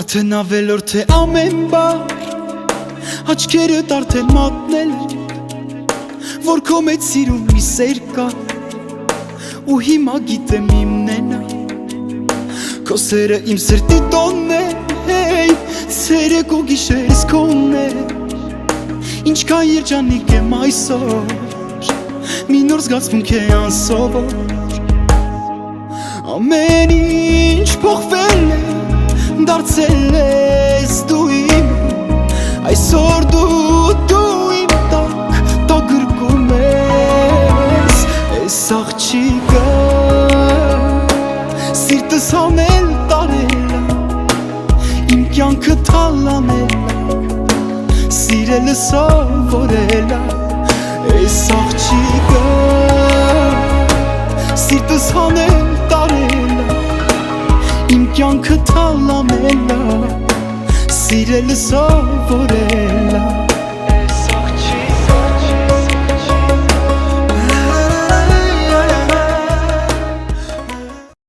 Արդեն ավելորդ է ամեն բան, աչքերդ արդեն մատնել որ քո մեջ սիրում մի սեր կա ու հիմա գիտեմ իմն է քո սերը իմ սրտի տոնն է ցերեկ ու գիշերս քոնն է ինչքան երջանիկ եմ այսօր մի նոր զգացմունք է անսովոր ամեն ինչ փոխվել է դարձել ես դու իմ այսօր դու իմ տակ գրկում ես ես աղջիկը սիրտս հանել տարել իմ կյանքը թալանել սիրելը սովորել ես աղջիկը սիրտս հանել տարել իմ կյանքը թալանել սիրելը սովորել